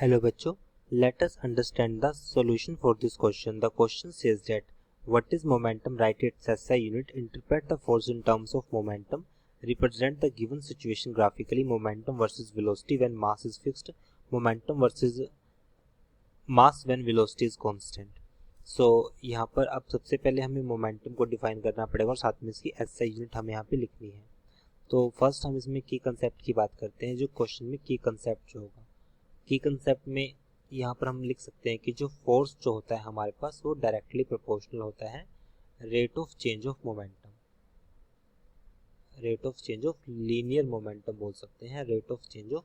Hello बच्चों, let us understand the solution for this question. The question says that what is momentum? Write its SI unit. Interpret the force in terms of momentum. Represent the given situation graphically. Momentum versus velocity when mass is fixed. Momentum versus mass when velocity is constant. So यहाँ पर अब सबसे पहले हमें momentum को define करना पड़ेगा और साथ में इसकी SI यूनिट हमें यहाँ पे लिखनी है. तो फर्स्ट हम इसमें की कंसेप्ट की बात करते हैं. जो क्वेश्चन में की कंसेप्ट जो होगा, की कंसेप्ट में यहाँ पर हम लिख सकते हैं कि जो फोर्स जो होता है हमारे पास वो डायरेक्टली प्रोपोर्शनल होता है rate of change of momentum. Rate of change of linear momentum बोल सकते हैं, rate of change of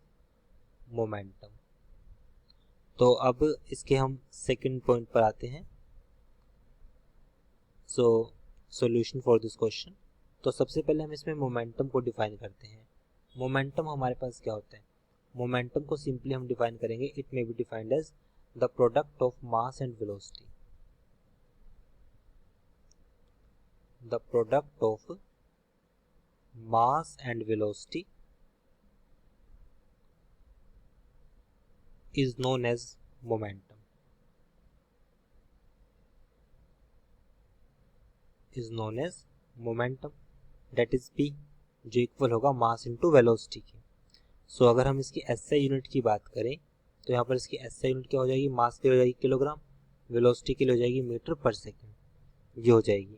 momentum. तो अब इसके हम सेकंड पॉइंट पर आते हैं. So solution for this question. तो सबसे पहले हम इसमें मोमेंटम को डिफाइन करते हैं. मोमेंटम हमारे पास क्या होता है? मोमेंटम को सिंपली हम डिफाइन करेंगे. It may be defined as the product of mass and velocity. The product of mass and velocity is known as momentum. Is known as momentum. That is P, जो equal होगा mass into velocity के. सो अगर हम इसकी SI unit की बात करें तो यहाँ पर इसकी SI यूनिट क्या हो जाएगी? मास के लिए हो जाएगी किलोग्राम, वेलोसिटी के लिए हो जाएगी मीटर पर सेकंड. ये हो जाएगी.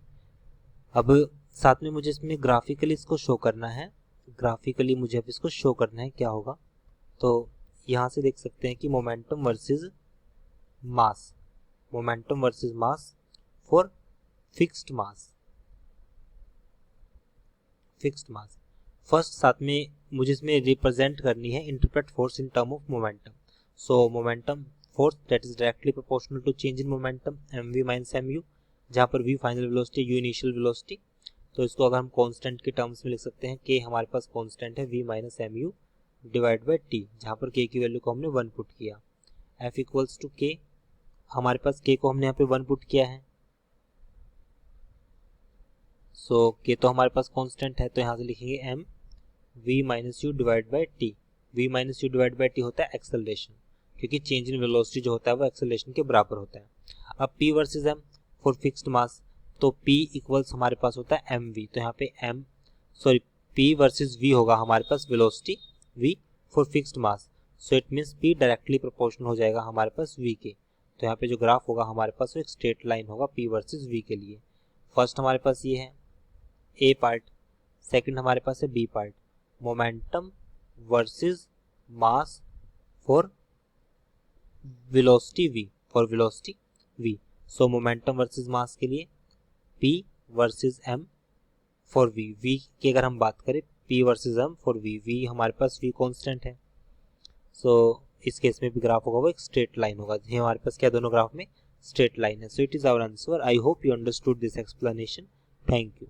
अब साथ में मुझे इसमें ग्राफिकली इसको शो करना है. ग्राफिकली मुझे अब इसको शो करना है क्या होगा. तो यहाँ से देख सकते हैं कि momentum versus mass, momentum versus mass for fixed mass. Fixed mass first, साथ में मुझे इसमें रिप्रेजेंट करनी है interpret force in term of momentum. So momentum force that is directly proportional to change in momentum mv minus mu, जहाँ पर v final velocity, u initial velocity. तो इसको अगर हम कांस्टेंट के टर्म्स में लिख सकते हैं, k हमारे पास कांस्टेंट है, v minus mu divide by t, जहाँ पर k की वैल्यू को हमने 1 पुट किया. f इक्वल्स टू k, हमारे पास k को हमने यहाँ पे 1 पुट किया है. सो k तो हमारे पास कांस्टेंट है, तो यहाँ से लिखेंगे m v minus you divide by T. v minus you divide by T होता है एक्सेलरेशन, क्योंकि चेंज इन वेलोसिटी जो होता है वो एक्सेलरेशन के बराबर होता है. अब p versus m for fixed मास, तो p इक्वल्स हमारे पास होता है mv. तो यहाँ पे p वर्सेस v होगा हमारे पास velocity v for fixed mass. So it means p directly proportional हो जाएगा हमारे पास v के. तो यहाँ पे जो ग्राफ होगा हमारे पास वो एक स्ट्रेट लाइन होगा p वर्सेस v के लिए. फर्स्ट हमारे पास ये है a पार्ट, सेकंड हमारे पास है b part. Momentum versus mass for velocity v, for velocity v. So momentum versus mass के लिए p versus m for v की अगर हम बात करें p versus m for v हमारे पास v कांस्टेंट है. सो इस केस में भी ग्राफ होगा वो एक स्ट्रेट लाइन होगा. ये हमारे पास क्या दोनों ग्राफ में स्ट्रेट लाइन है. So it is our answer. I hope you understood this explanation. Thank you.